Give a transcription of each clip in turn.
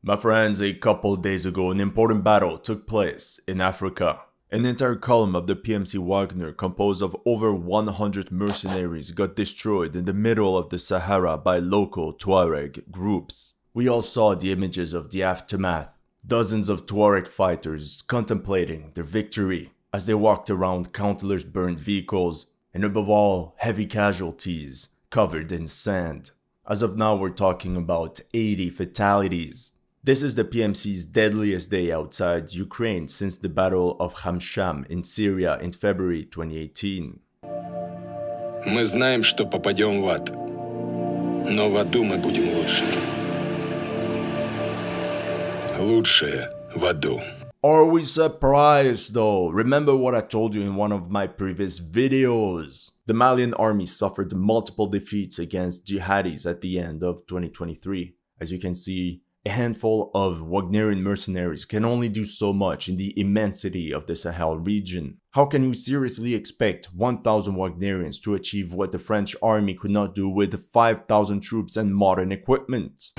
My friends, a couple days ago, an important battle took place in Africa. An entire column of the PMC Wagner, composed of over 100 mercenaries, got destroyed in the middle of the Sahara by local Tuareg groups. We all saw the images of the aftermath. Dozens of Tuareg fighters contemplating their victory as they walked around countless burned vehicles and above all, heavy casualties covered in sand. As of now, we're talking about 80 fatalities. This is the PMC's deadliest day outside Ukraine since the Battle of Khamsham in Syria in February 2018. Мы знаем, что попадем в ад, но в аду мы будем лучшими. Лучшие в аду. Are we surprised though? Remember what I told you in one of my previous videos. The Malian army suffered multiple defeats against jihadis at the end of 2023. As you can see, a handful of Wagnerian mercenaries can only do so much in the immensity of the Sahel region. How can you seriously expect 1,000 Wagnerians to achieve what the French army could not do with 5,000 troops and modern equipment?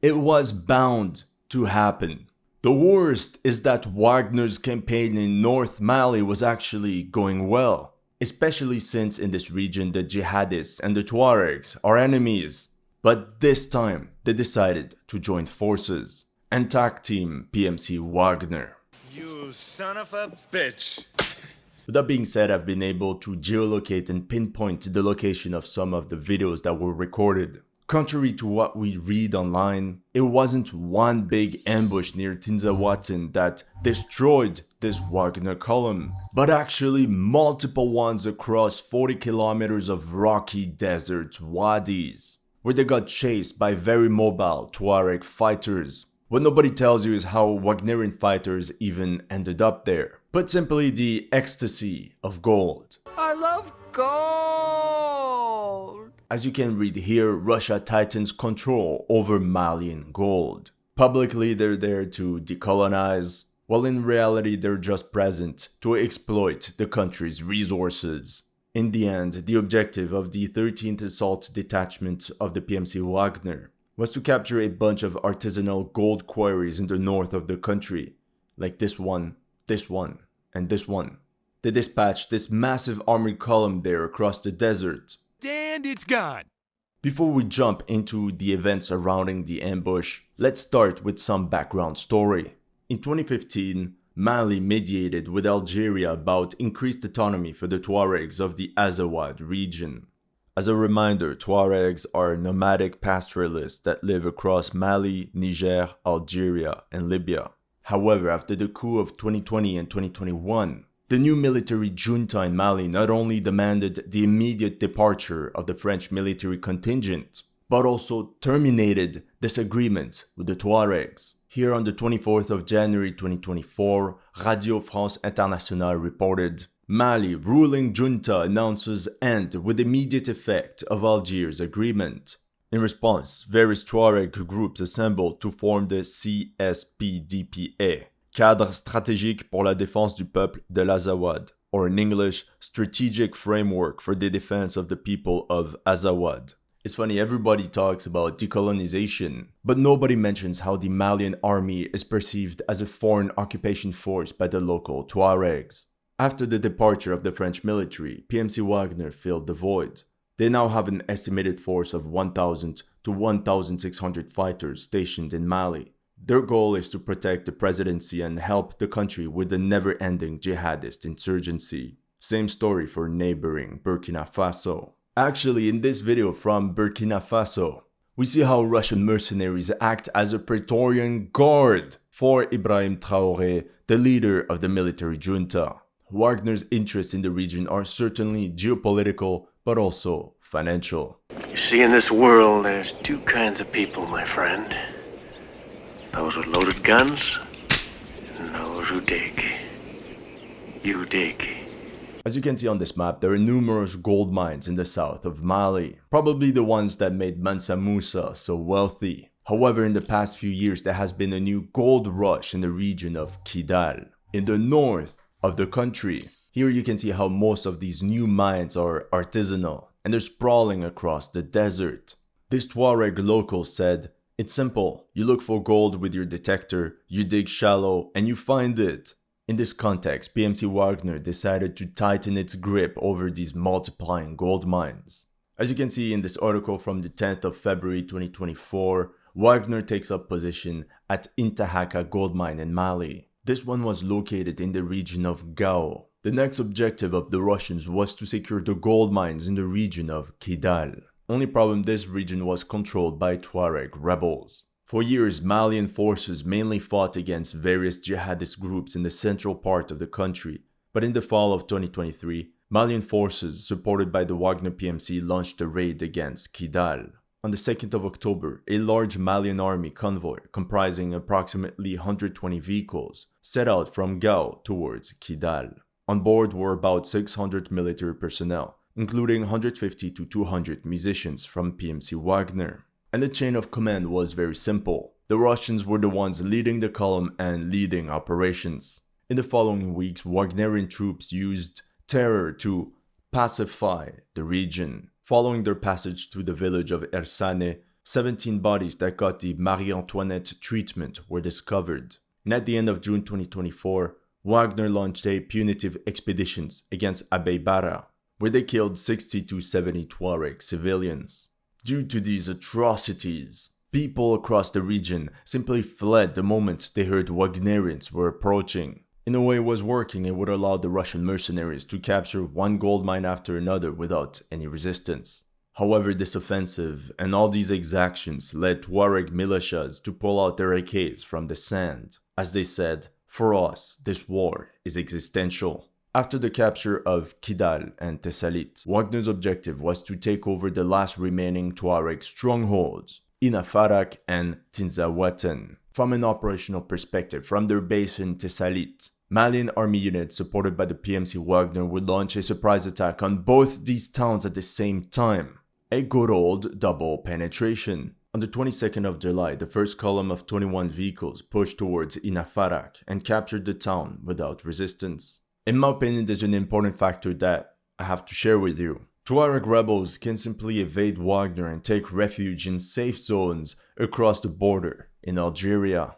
It was bound to happen. The worst is that Wagner's campaign in North Mali was actually going well, especially since in this region the jihadists and the Tuaregs are enemies. But this time, they decided to join forces and tag team PMC Wagner. You son of a bitch! With that being said, I've been able to geolocate and pinpoint the location of some of the videos that were recorded. Contrary to what we read online, it wasn't one big ambush near Tinzaouaten that destroyed this Wagner column, but actually multiple ones across 40 kilometers of rocky desert wadis, where they got chased by very mobile Tuareg fighters. What nobody tells you is how Wagnerian fighters even ended up there. Put simply, the ecstasy of gold. I love gold! As you can read here, Russia tightens control over Malian gold. Publicly, they're there to decolonize, while in reality, they're just present to exploit the country's resources. In the end, the objective of the 13th Assault Detachment of the PMC Wagner was to capture a bunch of artisanal gold quarries in the north of the country, like this one, and this one. They dispatched this massive armored column there across the desert. And it's gone! Before we jump into the events surrounding the ambush, let's start with some background story. In 2015, Mali mediated with Algeria about increased autonomy for the Tuaregs of the Azawad region. As a reminder, Tuaregs are nomadic pastoralists that live across Mali, Niger, Algeria, and Libya. However, after the coup of 2020 and 2021, the new military junta in Mali not only demanded the immediate departure of the French military contingent, but also terminated this agreement with the Tuaregs. Here on the 24th of January 2024, Radio France Internationale reported, Mali ruling junta announces end with immediate effect of Algiers agreement. In response, various Tuareg groups assembled to form the CSPDPA, Cadre Stratégique pour la Défense du Peuple de l'Azawad, or in English, Strategic Framework for the Defense of the People of Azawad. It's funny, everybody talks about decolonization, but nobody mentions how the Malian army is perceived as a foreign occupation force by the local Tuaregs. After the departure of the French military, PMC Wagner filled the void. They now have an estimated force of 1,000 to 1,600 fighters stationed in Mali. Their goal is to protect the presidency and help the country with the never-ending jihadist insurgency. Same story for neighboring Burkina Faso. Actually, in this video from Burkina Faso, we see how Russian mercenaries act as a Praetorian guard for Ibrahim Traoré, the leader of the military junta. Wagner's interests in the region are certainly geopolitical, but also financial. You see, in this world, there's two kinds of people, my friend. Those with loaded guns, and those who dig. You dig. As you can see on this map, there are numerous gold mines in the south of Mali, probably the ones that made Mansa Musa so wealthy. However, in the past few years, there has been a new gold rush in the region of Kidal, in the north of the country. Here you can see how most of these new mines are artisanal, and they're sprawling across the desert. This Tuareg local said, It's simple. You look for gold with your detector, you dig shallow, and you find it. In this context, PMC Wagner decided to tighten its grip over these multiplying gold mines. As you can see in this article from the 10th of February 2024, Wagner takes up position at Intahaka gold mine in Mali. This one was located in the region of Gao. The next objective of the Russians was to secure the gold mines in the region of Kidal. Only problem, this region was controlled by Tuareg rebels. For years, Malian forces mainly fought against various jihadist groups in the central part of the country, but in the fall of 2023, Malian forces supported by the Wagner PMC launched a raid against Kidal. On the 2nd of October, a large Malian army convoy comprising approximately 120 vehicles set out from Gao towards Kidal. On board were about 600 military personnel, including 150 to 200 musicians from PMC Wagner. And the chain of command was very simple. The Russians were the ones leading the column and leading operations. In the following weeks, Wagnerian troops used terror to pacify the region. Following their passage through the village of Ersane, 17 bodies that got the Marie Antoinette treatment were discovered. And at the end of June 2024, Wagner launched a punitive expeditions against Abeybara, where they killed 60 to 70 Tuareg civilians. Due to these atrocities, people across the region simply fled the moment they heard Wagnerians were approaching. In a way, it was working. It would allow the Russian mercenaries to capture one gold mine after another without any resistance. However, this offensive and all these exactions led Tuareg militias to pull out their AKs from the sand. As they said, "For us, this war is existential." After the capture of Kidal and Tessalit, Wagner's objective was to take over the last remaining Tuareg strongholds, Inafarak and Tinzaouaten. From an operational perspective, from their base in Tessalit, Malian army units supported by the PMC Wagner would launch a surprise attack on both these towns at the same time. A good old double penetration. On the 22nd of July, the first column of 21 vehicles pushed towards Inafarak and captured the town without resistance. In my opinion, there's an important factor that I have to share with you. Tuareg rebels can simply evade Wagner and take refuge in safe zones across the border in Algeria.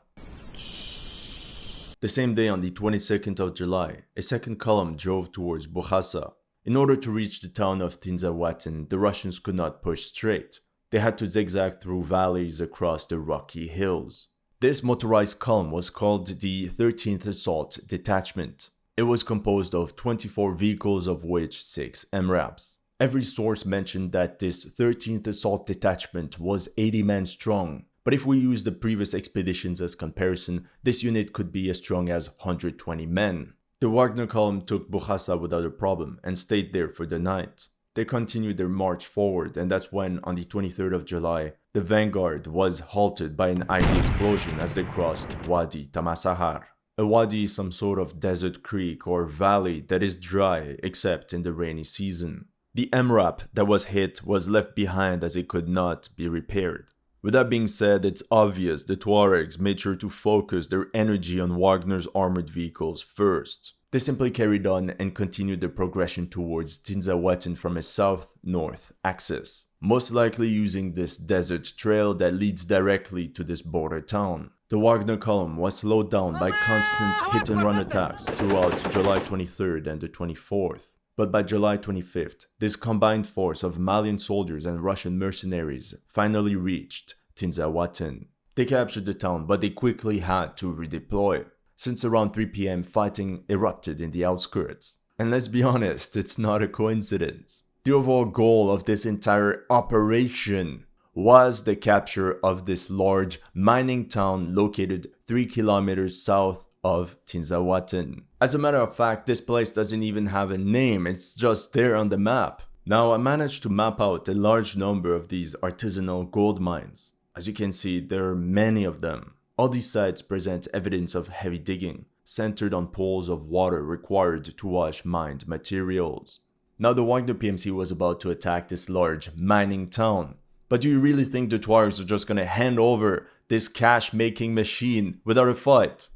The same day, on the 22nd of July, a second column drove towards Boukhassa. In order to reach the town of Tinzaouaten, the Russians could not push straight. They had to zigzag through valleys across the rocky hills. This motorized column was called the 13th Assault Detachment. It was composed of 24 vehicles, of which 6 MRAPs. Every source mentioned that this 13th Assault Detachment was 80 men strong, but if we use the previous expeditions as comparison, this unit could be as strong as 120 men. The Wagner column took Boukhassa without a problem and stayed there for the night. They continued their march forward, and that's when, on the 23rd of July, the vanguard was halted by an ID explosion as they crossed Wadi Tamasahar. A wadi is some sort of desert creek or valley that is dry except in the rainy season. The MRAP that was hit was left behind as it could not be repaired. With that being said, it's obvious the Tuaregs made sure to focus their energy on Wagner's armored vehicles first. They simply carried on and continued their progression towards Tinzaouaten from a south-north axis, most likely using this desert trail that leads directly to this border town. The Wagner column was slowed down by constant hit-and-run attacks throughout July 23rd and the 24th. But by July 25th, this combined force of Malian soldiers and Russian mercenaries finally reached Tinzaouaten. They captured the town, but they quickly had to redeploy. Since around 3 p.m, fighting erupted in the outskirts. And let's be honest, it's not a coincidence. The overall goal of this entire operation was the capture of this large mining town located 3 kilometers south of Tinzaouaten. As a matter of fact, this place doesn't even have a name, it's just there on the map. Now, I managed to map out a large number of these artisanal gold mines. As you can see, there are many of them. All these sites present evidence of heavy digging, centered on pools of water required to wash mined materials. Now, the Wagner PMC was about to attack this large mining town. But do you really think the Tuaregs are just gonna hand over this cash-making machine without a fight?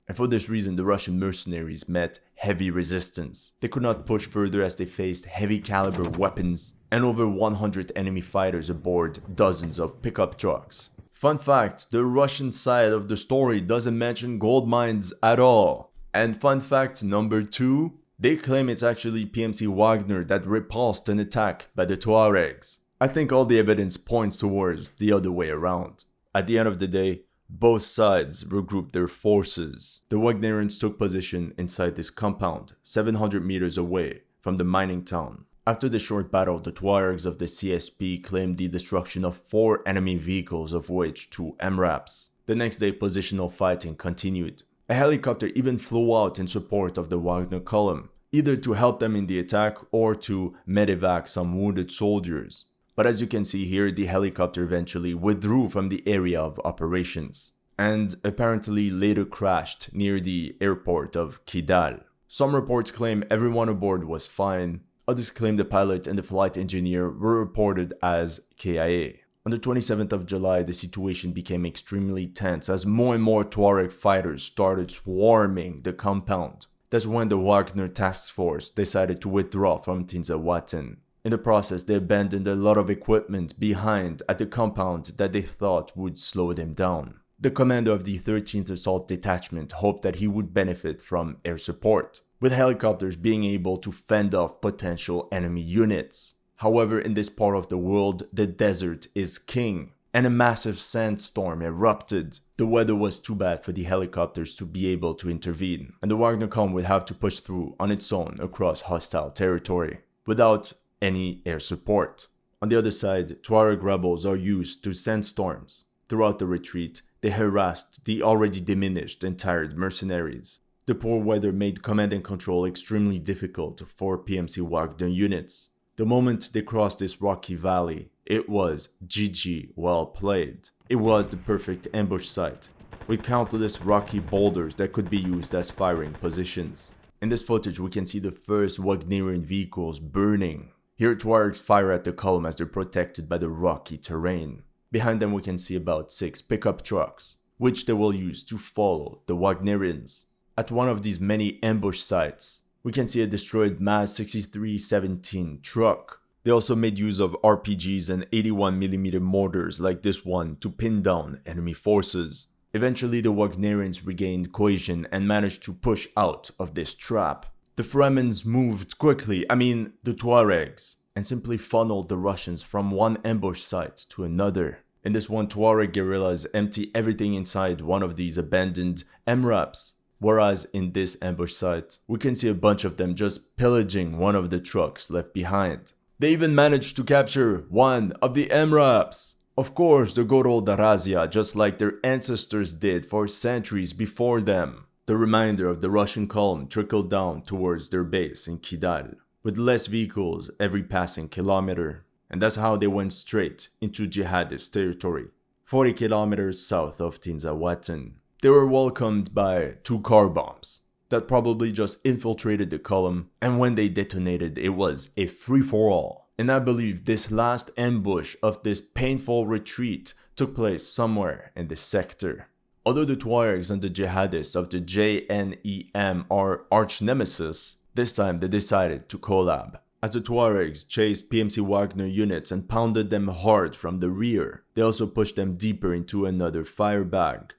And and for this reason the Russian mercenaries met heavy resistance. They could not push further as they faced heavy caliber weapons and over 100 enemy fighters aboard dozens of pickup trucks. Fun fact, the Russian side of the story doesn't mention gold mines at all. And fun fact number 2, they claim it's actually PMC Wagner that repulsed an attack by the Tuaregs. I think all the evidence points towards the other way around. At the end of the day, both sides regrouped their forces. The Wagnerians took position inside this compound, 700 meters away from the mining town. After the short battle, the Tuaregs of the CSP claimed the destruction of 4 enemy vehicles, of which 2 MRAPs. The next day, positional fighting continued. A helicopter even flew out in support of the Wagner column, either to help them in the attack or to medevac some wounded soldiers. But as you can see here, the helicopter eventually withdrew from the area of operations, and apparently later crashed near the airport of Kidal. Some reports claim everyone aboard was fine. Others claim the pilot and the flight engineer were reported as KIA. On the 27th of July, the situation became extremely tense as more and more Tuareg fighters started swarming the compound. That's when the Wagner task force decided to withdraw from Tinzaouaten. In the process, they abandoned a lot of equipment behind at the compound that they thought would slow them down. The commander of the 13th Assault Detachment hoped that he would benefit from air support, with helicopters being able to fend off potential enemy units. However, in this part of the world, the desert is king, and a massive sandstorm erupted. The weather was too bad for the helicopters to be able to intervene, and the Wagner column would have to push through on its own across hostile territory, without any air support. On the other side, Tuareg rebels are used to sandstorms. Throughout the retreat, they harassed the already diminished and tired mercenaries. The poor weather made command and control extremely difficult for PMC Wagner units. The moment they crossed this rocky valley, it was GG, well played. It was the perfect ambush site, with countless rocky boulders that could be used as firing positions. In this footage, we can see the first Wagnerian vehicles burning. Here, Tuaregs fire at the column as they're protected by the rocky terrain. Behind them, we can see about 6 pickup trucks, which they will use to follow the Wagnerians. At one of these many ambush sites, we can see a destroyed MAZ 6317 truck. They also made use of RPGs and 81mm mortars like this one to pin down enemy forces. Eventually, the Wagnerians regained cohesion and managed to push out of this trap. The Fremens moved quickly, the Tuaregs, and simply funneled the Russians from one ambush site to another. In this one, Tuareg guerrillas empty everything inside one of these abandoned MRAPs. Whereas in this ambush site, we can see a bunch of them just pillaging one of the trucks left behind. They even managed to capture one of the MRAPs. Of course, the good old Razia, just like their ancestors did for centuries before them. The remainder of the Russian column trickled down towards their base in Kidal, with less vehicles every passing kilometer. And that's how they went straight into jihadist territory, 40 kilometers south of Tinzaouaten. They were welcomed by 2 car bombs that probably just infiltrated the column, and when they detonated, it was a free-for-all. And I believe this last ambush of this painful retreat took place somewhere in this sector. Although the Tuaregs and the jihadists of the JNEM are arch nemesis, this time they decided to collab. As the Tuaregs chased PMC Wagner units and pounded them hard from the rear, they also pushed them deeper into another fire bag,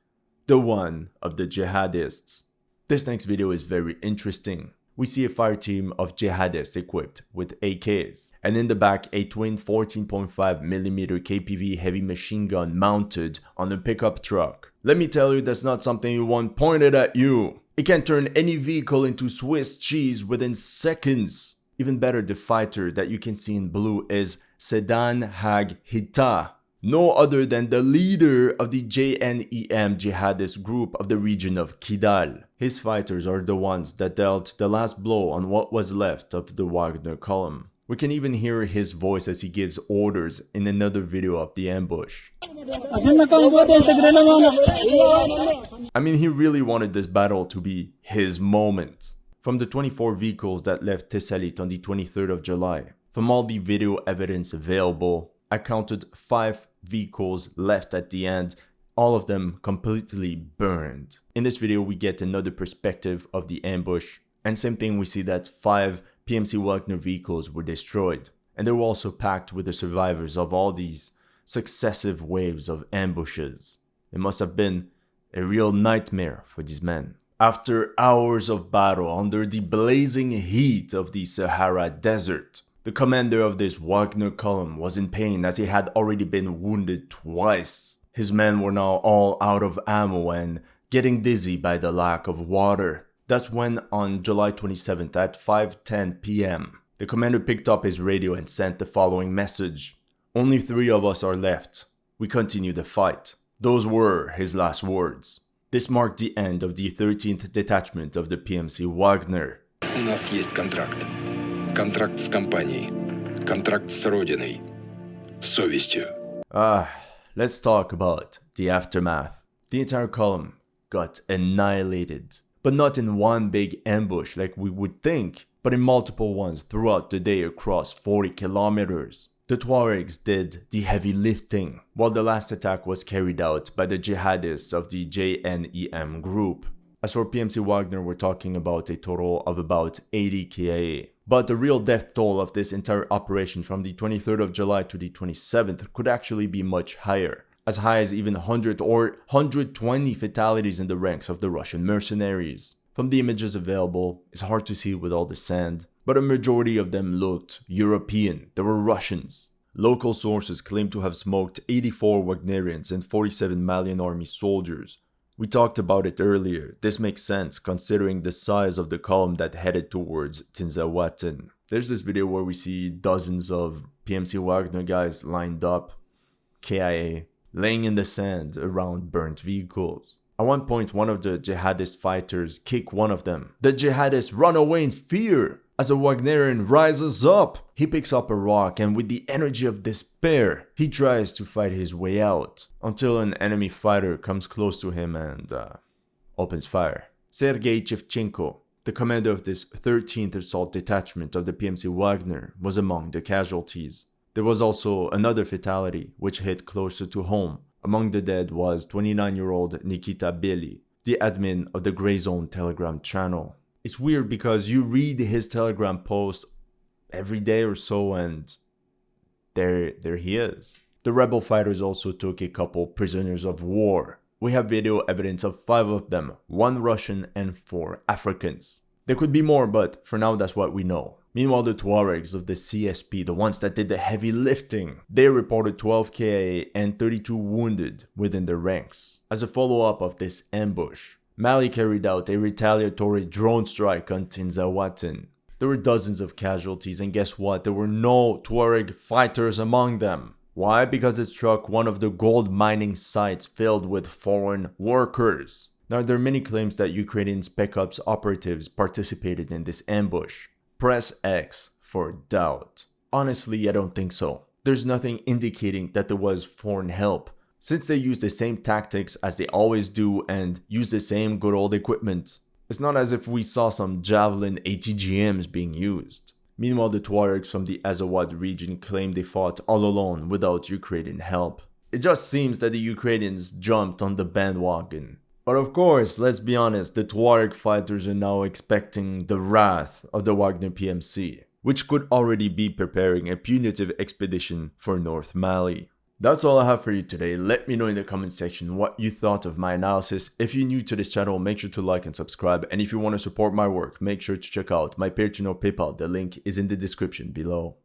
the one of the jihadists. This next video is very interesting. We see a fire team of jihadists equipped with AKs, and in the back a twin 14.5mm KPV heavy machine gun mounted on a pickup truck. Let me tell you, that's not something you want pointed at you. It can turn any vehicle into Swiss cheese within seconds. Even better, the fighter that you can see in blue is Sedan Hag Hita, no other than the leader of the JNEM jihadist group of the region of Kidal. His fighters are the ones that dealt the last blow on what was left of the Wagner column. We can even hear his voice as he gives orders in another video of the ambush. He really wanted this battle to be his moment. From the 24 vehicles that left Tizaouaten on the 23rd of July, from all the video evidence available, I counted 5 vehicles left at the end, all of them completely burned. In this video, we get another perspective of the ambush, and same thing, we see that 5 PMC Wagner vehicles were destroyed, and they were also packed with the survivors of all these successive waves of ambushes. It must have been a real nightmare for these men. After hours of battle under the blazing heat of the Sahara Desert, the commander of this Wagner column was in pain as he had already been wounded twice. His men were now all out of ammo and getting dizzy by the lack of water. That's when, on July 27th at 5:10 p.m., the commander picked up his radio and sent the following message. "Only 3 of us are left. We continue the fight." Those were his last words. This marked the end of the 13th detachment of the PMC Wagner. У нас есть контракт. Контракт с компанией. Контракт с Родиной. С совестью. Let's talk about the aftermath. The entire column got annihilated. But not in one big ambush like we would think, but in multiple ones throughout the day across 40 kilometers. The Tuaregs did the heavy lifting, while the last attack was carried out by the jihadists of the JNEM group. As for PMC Wagner, we're talking about a total of about 80 KIA. But the real death toll of this entire operation from the 23rd of July to the 27th could actually be much higher, as high as even 100 or 120 fatalities in the ranks of the Russian mercenaries. From the images available, it's hard to see with all the sand, but a majority of them looked European. They were Russians. Local sources claim to have smoked 84 Wagnerians and 47 Malian army soldiers. We talked about it earlier. This makes sense considering the size of the column that headed towards Tinzaouaten. There's this video where we see dozens of PMC Wagner guys lined up, KIA, laying in the sand around burnt vehicles. At one point, one of the jihadist fighters kicked one of them. The jihadists run away in fear. As a Wagnerian rises up, he picks up a rock and with the energy of despair, he tries to fight his way out until an enemy fighter comes close to him and opens fire. Sergei Shevchenko, the commander of this 13th Assault Detachment of the PMC Wagner, was among the casualties. There was also another fatality which hit closer to home. Among the dead was 29-year-old Nikita Bely, the admin of the Grey Zone Telegram channel. It's weird because you read his Telegram post every day or so and there he is. The rebel fighters also took a couple prisoners of war. We have video evidence of 5 of them, 1 Russian and 4 Africans. There could be more, but for now that's what we know. Meanwhile, the Tuaregs of the CSP, the ones that did the heavy lifting, they reported 12 KIA and 32 wounded within their ranks. As a follow-up of this ambush, Mali carried out a retaliatory drone strike on Tinzaouaten. There were dozens of casualties, and guess what? There were no Tuareg fighters among them. Why? Because it struck one of the gold mining sites filled with foreign workers. Now, there are many claims that Ukrainian Spec Ops operatives participated in this ambush. Press X for doubt. Honestly, I don't think so. There's nothing indicating that there was foreign help, since they use the same tactics as they always do and use the same good old equipment. It's not as if we saw some Javelin ATGMs being used. Meanwhile, the Tuaregs from the Azawad region claim they fought all alone without Ukrainian help. It just seems that the Ukrainians jumped on the bandwagon. But of course, let's be honest, the Tuareg fighters are now expecting the wrath of the Wagner PMC, which could already be preparing a punitive expedition for North Mali. That's all I have for you today. Let me know in the comment section what you thought of my analysis. If you're new to this channel, make sure to like and subscribe. And if you want to support my work, make sure to check out my Patreon or PayPal. The link is in the description below.